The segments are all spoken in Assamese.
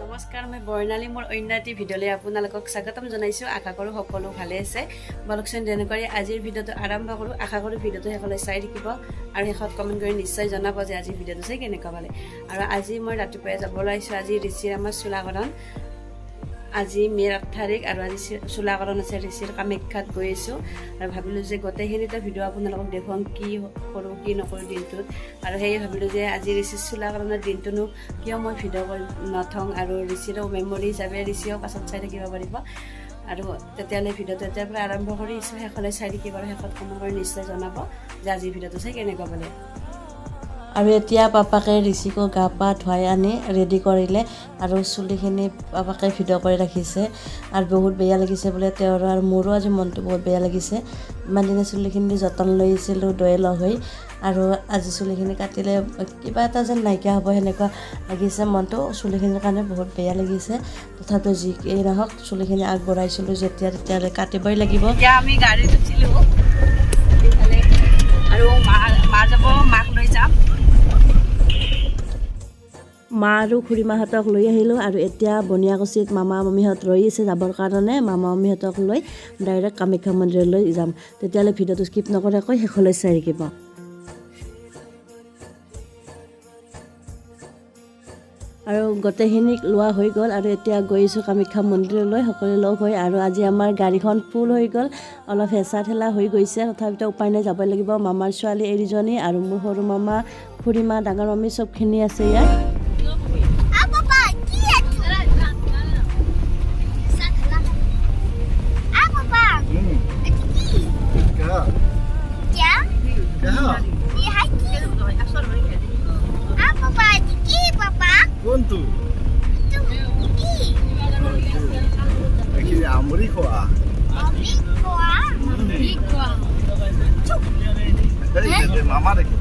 নমস্কাৰ, মই বৰ্ণালী মোৰ অন্য এটি ভিডিঅ'লৈ আপোনালোকক স্বাগতম জনাইছোঁ। আশা কৰোঁ সকলো ভালে আছে। বলকচোন তেনেকৈ আজিৰ ভিডিঅ'টো আৰম্ভ কৰোঁ। আশা কৰোঁ ভিডিঅ'টো শেষলৈ চাই থাকিব আৰু শেষত কমেণ্ট কৰি নিশ্চয় জনাব যে আজিৰ ভিডিঅ'টো চাই কেনেকুৱা পালে। আৰু আজি মই ৰাতিপুৱাই যাব ওলাইছোঁ। আজি ঋষিৰ আমাৰ চুলাকৰণ, আজি মে'ৰ 8 তাৰিখ আৰু আজি চুলাকৰণ আছে। ঋষিৰ কামাখ্যাত গৈ আছোঁ আৰু ভাবিলোঁ যে গোটেইখিনিটা ভিডিঅ' আপোনালোকক দেখুৱাম, কি কৰোঁ কি নকৰোঁ দিনটোত। আৰু সেয়ে ভাবিলোঁ যে আজি ঋষিৰ চুলাকৰণৰ দিনটোনো কিয় মই ভিডিঅ' কৰি নথওঁ, আৰু ঋষিৰো মেমৰি হিচাপে ঋষিও পাছত চাই থাকিব পাৰিব। আৰু তেতিয়াহ'লে ভিডিঅ'টো এতিয়াৰ পৰা আৰম্ভ কৰিছোঁ, শেষলৈ চাই থাকিব আৰু শেষত কমেণ্ট কৰি নিশ্চয় জনাব যে আজিৰ ভিডিঅ'টো চাই কেনেকুৱা পালে। আৰু এতিয়া পাপাকে ঋষিকো গা পা ধুৱাই আনি ৰেডি কৰিলে আৰু চুলিখিনি পাপাকে ভিডিঅ' কৰি ৰাখিছে। আৰু বহুত বেয়া লাগিছে বোলে তেওঁৰ, আৰু মোৰো আজি মনটো বহুত বেয়া লাগিছে। ইমান দিনে চুলিখিনি যতন লৈছিলোঁ দয়ে লগ হৈ, আৰু আজি চুলিখিনি কাটিলে কিবা এটা যেন নাইকিয়া হ'ব সেনেকুৱা লাগিছে মনটো। চুলিখিনিৰ কাৰণে বহুত বেয়া লাগিছে। তথাপিও যি কি নহওক চুলিখিনি আগবঢ়াইছিলোঁ যেতিয়া, তেতিয়াহ'লে কাটিবই লাগিব। এতিয়া আমি গাড়ীত উঠিলোঁ আৰু মা যাব, মাক লৈ যাম। মা আৰু খুৰীমাহঁতক লৈ আহিলোঁ আৰু এতিয়া বনিয়াকুছিত মামা মামীহঁত ৰৈ আছে যাবৰ কাৰণে। মামা মামীহঁতক লৈ ডাইৰেক্ট কামাখ্যা মন্দিৰলৈ যাম। তেতিয়াহ'লে ভিডিঅ'টো স্কিপ নকৰাকৈ শেষলৈ চাই থাকিব। আৰু গোটেইখিনিক লোৱা হৈ গ'ল আৰু এতিয়া গৈছোঁ কামাখ্যা মন্দিৰলৈ সকলোৱে লগ হৈ। আৰু আজি আমাৰ গাড়ীখন ফুল হৈ গ'ল, অলপ হেঁচা ঠেলা হৈ গৈছে। তথাপিতো উপায় নাই, যাবই লাগিব। মামাৰ ছোৱালী এৰিজনী আৰু মোৰ সৰু মামা, খুৰীমা, ডাঙৰ মামী চবখিনি আছে ইয়াত। কোনটো আমৰি খোৱা মামা দেখি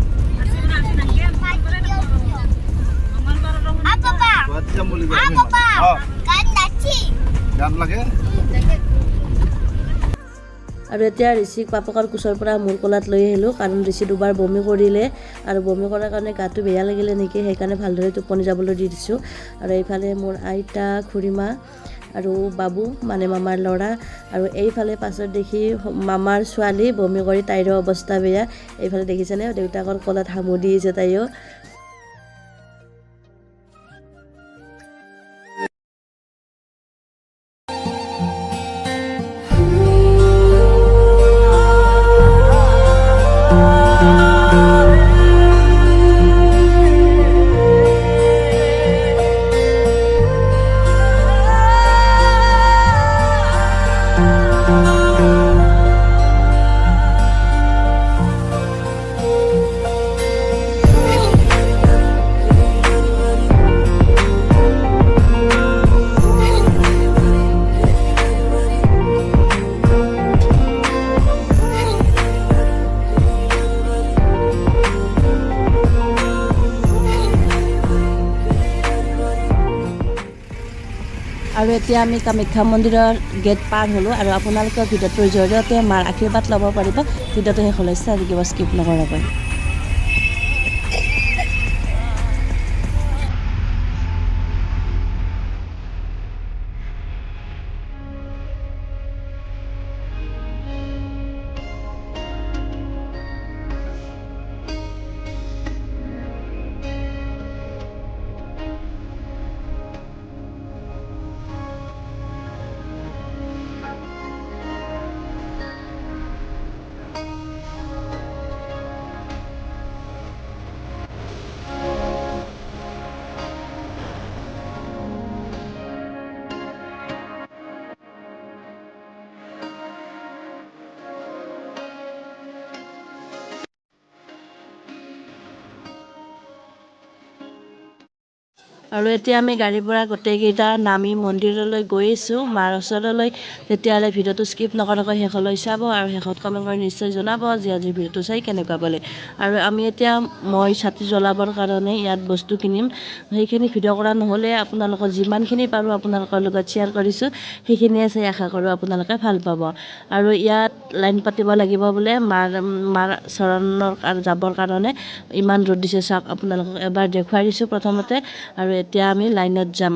গান লাগে। আৰু এতিয়া ঋষিক পাপকৰ কোচৰ পৰা মোৰ কোলাত লৈ আহিলোঁ, কাৰণ ঋষি দুবাৰ বমি কৰিলে আৰু বমি কৰাৰ কাৰণে গাটো বেয়া লাগিলে নেকি, সেইকাৰণে ভালদৰে টোপনি যাবলৈ দি দিছোঁ। আৰু এইফালে মোৰ আইতা, খুৰীমা আৰু বাবু মানে মামাৰ ল'ৰা, আৰু এইফালে পাছত দেখি মামাৰ ছোৱালী বমি কৰি তাইৰো অৱস্থা বেয়া। এইফালে দেখিছেনে দেউতাকৰ কোলাত হামুদি আছে তাইও। আৰু এতিয়া আমি কামাখ্যা মন্দিৰৰ গেট পাৰ হ'লোঁ আৰু আপোনালোকৰ ভিডিঅ'টোৰ জৰিয়তে মাৰ আশীৰ্বাদ ল'ব পাৰিব। ভিডিঅ'টো শেষলৈ চাই থাকিব স্কিপ নকৰাকৈ। আৰু এতিয়া আমি গাড়ীৰ পৰা গোটেইকেইটা নামি মন্দিৰলৈ গৈ আছোঁ মাৰ ওচৰলৈ। তেতিয়াহ'লে ভিডিঅ'টো স্কিপ নকৰাকৈ শেষলৈ চাব আৰু শেষত কমেণ্ট কৰি নিশ্চয় জনাব যে আজিৰ ভিডিঅ'টো চাই কেনেকুৱা পালে। আৰু আমি এতিয়া মই ছাতি জ্বলাবৰ কাৰণে ইয়াত বস্তু কিনিম। সেইখিনি ভিডিঅ' কৰা নহ'লে আপোনালোকৰ যিমানখিনি পাৰোঁ আপোনালোকৰ লগত শ্বেয়াৰ কৰিছোঁ। সেইখিনিয়ে চাই আশা কৰোঁ আপোনালোকে ভাল পাব। আৰু ইয়াত লাইন পাতিব লাগিব বোলে মাৰ চৰণৰ যাবৰ কাৰণে। ইমান ৰ'দ দিছে চাওক, আপোনালোকক এবাৰ দেখুৱাই দিছোঁ প্ৰথমতে। আৰু এতিয়া আমি লাইনত যাম।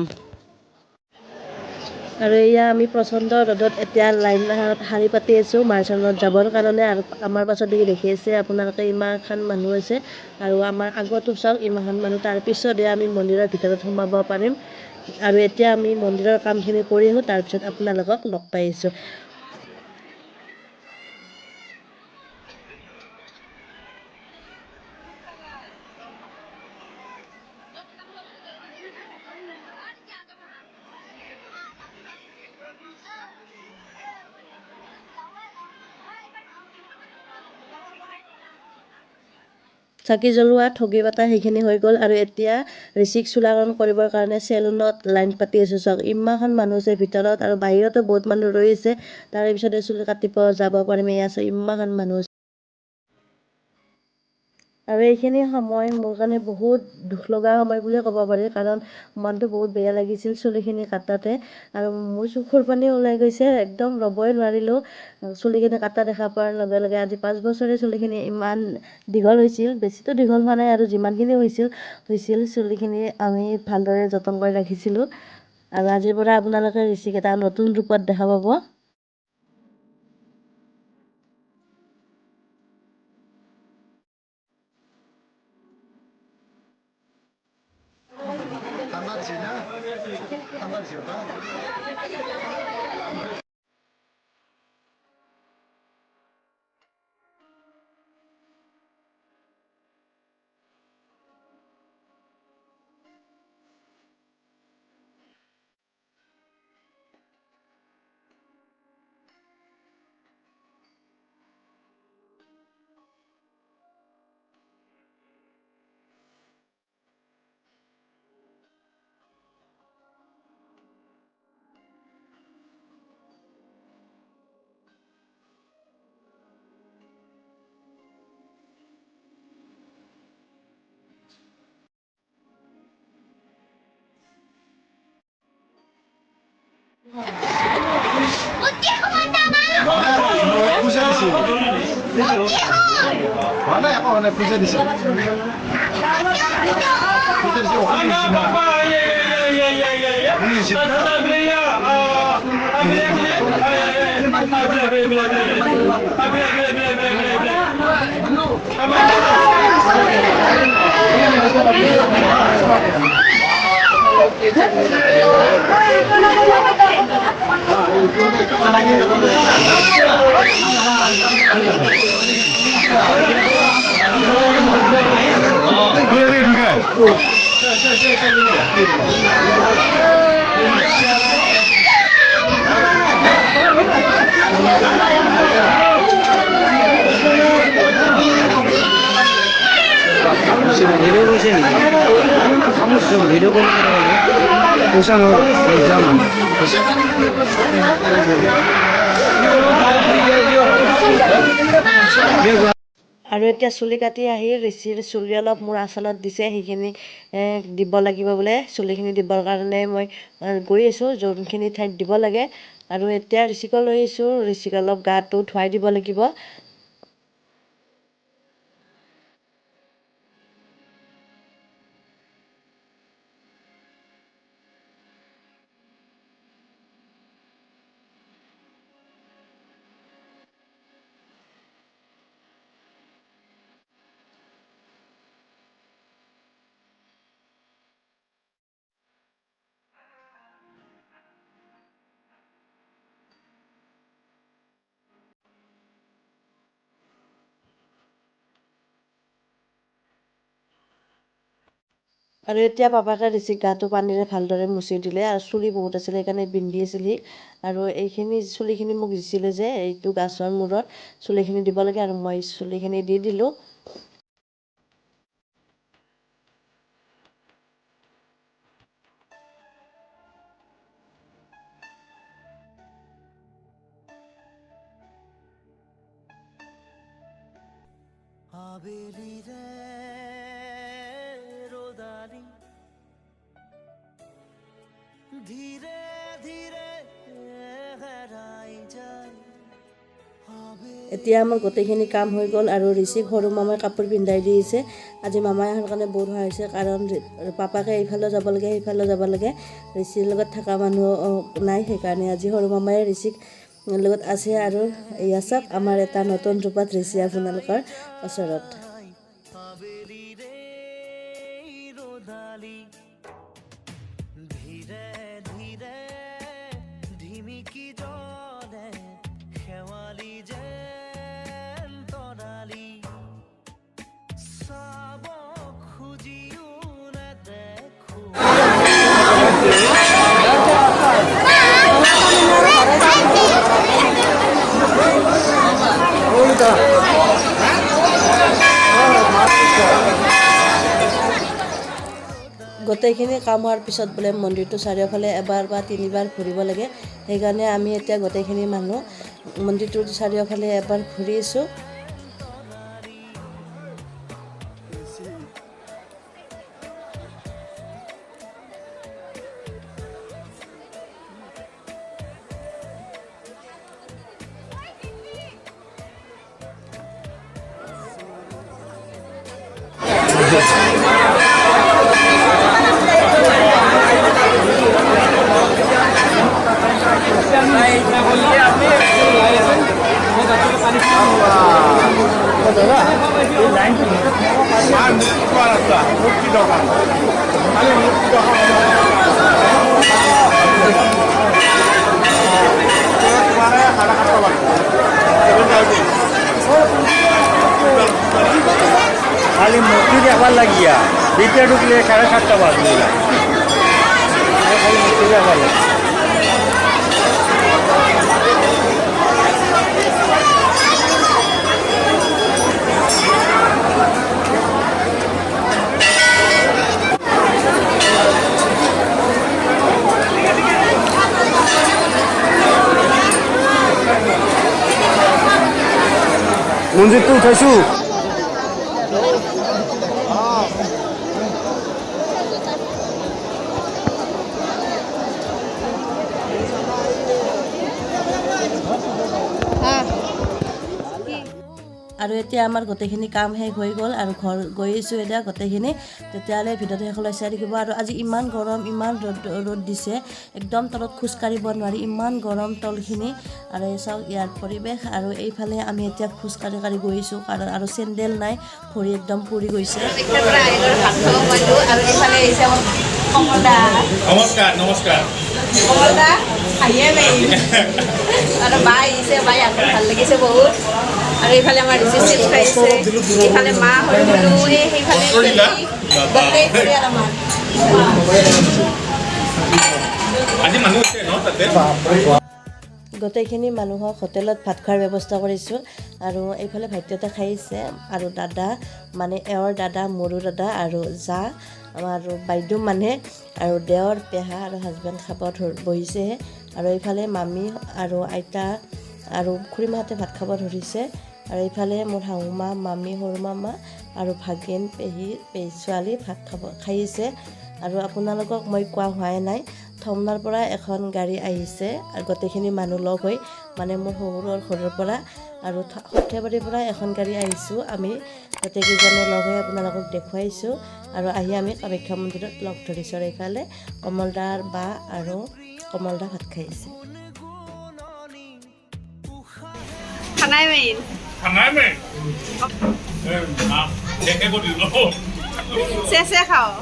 আৰু এয়া আমি প্ৰচণ্ড ৰ'দত এতিয়া লাইন শাৰী পাতি আছোঁ মাৰ চৰণত যাবৰ কাৰণে। আৰু আমাৰ পাছত দেখি আছে আপোনালোকে ইমানখন মানুহ আছে। আৰু আমাৰ আগতো চাওক ইমানখন মানুহ, তাৰপিছতহে আমি মন্দিৰৰ ভিতৰত সোমাব পাৰিম। আৰু এতিয়া আমি মন্দিৰৰ কামখিনি কৰি আহোঁ, তাৰপিছত আপোনালোকক লগ পাই আছোঁ। চাকি জ্বলোৱা, ঠগি পতা সেইখিনি হৈ গ'ল। আৰু এতিয়া ঋষিক চূড়াকৰণ কৰিবৰ কাৰণে চেলুনত লাইন পাতি আছোঁ চাওক। ইমানখন মানুহ আছে ভিতৰত আৰু বাহিৰতো বহুত মানুহ ৰৈ আছে। তাৰে পিছতে চুলি কাটিব যাব পাৰিম। এয়া আছে ইমানখন মানুহ আছে। আৰু এইখিনি সময় মোৰ কাৰণে বহুত দুখ লগা সময় বুলিয়ে ক'ব পাৰি, কাৰণ মনটো বহুত বেয়া লাগিছিল চুলিখিনি কাটোতে। আৰু মোৰ চকুৰ পানী ওলাই গৈছে, একদম ৰ'বই নোৱাৰিলোঁ চুলিখিনি কাটা দেখা পোৱাৰ লগে লগে। আজি 5 বছৰে চুলিখিনি ইমান দীঘল হৈছিল, বেছিতো দীঘল হোৱা নাই আৰু যিমানখিনি হৈছিল চুলিখিনি আমি ভালদৰে যতন কৰি ৰাখিছিলোঁ। আৰু আজিৰ পৰা আপোনালোকে ঋষিক এটা নতুন ৰূপত দেখা পাব। ঠাণ্ডা দিছে না? ঠাণ্ডা দিছে না? পূজা দিছে। হোৱা নাই একো হোৱা নাই, পূজা দিছে। পূজা দিছে, আৰু এতিয়া চুলি কাটি আহি ঋষিৰ চুলি অলপ মোৰ আঁচলত দিছে, সেইখিনি দিব লাগিব বোলে। চুলিখিনি দিবৰ কাৰণে মই গৈ আছোঁ যোনখিনি ঠাইত দিব লাগে। আৰু এতিয়া ঋষিকো লৈ আহিছোঁ, ঋষিক অলপ গাটো ধুৱাই দিব লাগিব। আৰু এতিয়া পাপাকে ঋষিক গাটো পানীৰে ভালদৰে মুচি দিলে। আৰু চুলি বহুত আছিলে সেইকাৰণে বিন্ধি আছিল সি। আৰু এইখিনি চুলিখিনি মোক দিছিলে যে এইটো গাছৰ মূৰত চুলিখিনি দিব লাগে, আৰু মই চুলিখিনি দি দিলোঁ। এতিয়া আমাৰ গোটেইখিনি কাম হৈ গ'ল আৰু ঋষিক সৰু মামাই কাপোৰ পিন্ধাই দিছে। আজি মামাই অহাৰ কাৰণে বহুত সহায় হৈছে, কাৰণ পাপাকে এইফালে যাব লাগে সেইফালে যাব লাগে, ঋষিৰ লগত থকা মানুহ নাই, সেইকাৰণে আজি সৰু মামাই ঋষিক লগত আছে। আৰু এয়া চাওক আমাৰ এটা নতুন ৰূপত ঋষি আপোনালোকৰ ওচৰত। গোটেইখিনি কাম হোৱাৰ পিছত বোলে মন্দিৰটো চাৰিওফালে এবাৰ বা তিনিবাৰ ঘূৰিব লাগে, সেইকাৰণে আমি এতিয়া গোটেইখিনি মানুহ মন্দিৰটোৰ চাৰিওফালে এবাৰ ঘূৰিছোঁ। खाली मूर्ति देखा लगिया बीते ढुकले 7:30 बजे खाली मूर्ति देखा लगे। मंदिर तो उठाइछु আৰু এতিয়া আমাৰ গোটেইখিনি কাম শেষ হৈ গ'ল আৰু ঘৰ গৈছোঁ এতিয়া গোটেইখিনি। তেতিয়াহ'লে ভিডিঅ'টো শেষলৈ চাই থাকিব। আৰু আজি ইমান গৰম, ইমান ৰ'দ দিছে, একদম তলত খোজকাঢ়িব নোৱাৰি, ইমান গৰম তলখিনি। আৰু এই চাওক ইয়াৰ পৰিৱেশ। আৰু এইফালে আমি এতিয়া খোজকাঢ়ি গৈছোঁ, কাৰণ আৰু চেণ্ডেল নাই, ভৰি একদম পুৰি গৈছে। নমস্কাৰ নমস্কাৰ আৰু বাই আহিছে, বাই আকৌ ভাল লাগিছে বহুত। আৰু এইফালে আমাৰ ৰিচিপ খাইছে, এইফালে মা সৰু সেইফালে গোটেই পৰিয়াল আমাৰ। আজি মানুহ আছে ন তাতে? গোটেইখিনি মানুহক হোটেলত ভাত খোৱাৰ ব্যৱস্থা কৰিছোঁ। আৰু এইফালে ভাইটিহঁতে খাইছে, আৰু দাদা মানে এওঁৰ দাদা, মোৰো দাদা আৰু জা আৰু বাইদেউ মানে, আৰু দেওৰ, পেহা আৰু হাজবেণ্ড খাব বহিছেহে। আৰু এইফালে মামী আৰু আইতা আৰু খুৰীমাহঁতে ভাত খাব ধৰিছে। আৰু এইফালে মোৰ শাহুমা, মামী, সৰু মামা আৰু ভাগিন, পেহী ছোৱালী ভাত খাইছে। আৰু আপোনালোকক মই কোৱা হোৱাই নাই, থমনাৰ পৰা এখন গাড়ী আহিছে আৰু গোটেইখিনি মানুহ লগ হৈ, মানে মোৰ শহুৰৰ ঘৰৰ পৰা আৰু সৰ্থেবাৰীৰ পৰা এখন গাড়ী আহিছোঁ। আমি গোটেইকেইজনে লগ হৈ আপোনালোকক দেখুৱাইছোঁ। আৰু আহি আমি কামাখ্যা মন্দিৰত লগ ধৰিছোঁ। আৰু এইফালে কমলদাৰ বা আৰু কমলদা ভাত খাইছে। খানাই মেইন চেছে খাওঁ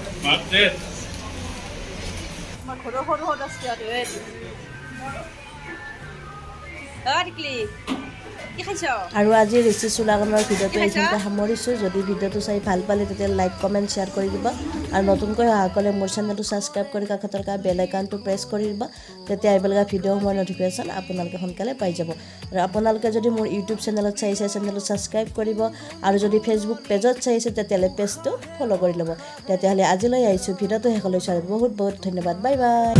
সৰু সৰু সদস্য আৰু আজি ঋষি চোলাগনৰ ভিডিঅ'টো এইখিনিতে সামৰিছোঁ। যদি ভিডিঅ'টো চাই ভাল পালে তেতিয়া লাইক, কমেণ্ট, শ্বেয়াৰ কৰি দিব। আৰু নতুনকৈ অহাসকলে মোৰ চেনেলটো ছাবস্ক্ৰাইব কৰি কাষত থকা বেল আইকনটো প্ৰেছ কৰি দিব, তেতিয়া আহিব লগা ভিডিঅ'সমূহৰ নটিফিকেশ্যন আপোনালোকে সোনকালে পাই যাব। আৰু আপোনালোকে যদি মোৰ ইউটিউব চেনেলত চাইছে, চেনেলটো ছাবস্ক্ৰাইব কৰিব। আৰু যদি ফেচবুক পেজত চাইছে, তেতিয়াহ'লে পেজটো ফ'ল' কৰি ল'ব। তেতিয়াহ'লে আজিলৈ আহিছোঁ, ভিডিঅ'টো শেষলৈ চোৱাৰ বহুত বহুত ধন্যবাদ। Bye bye.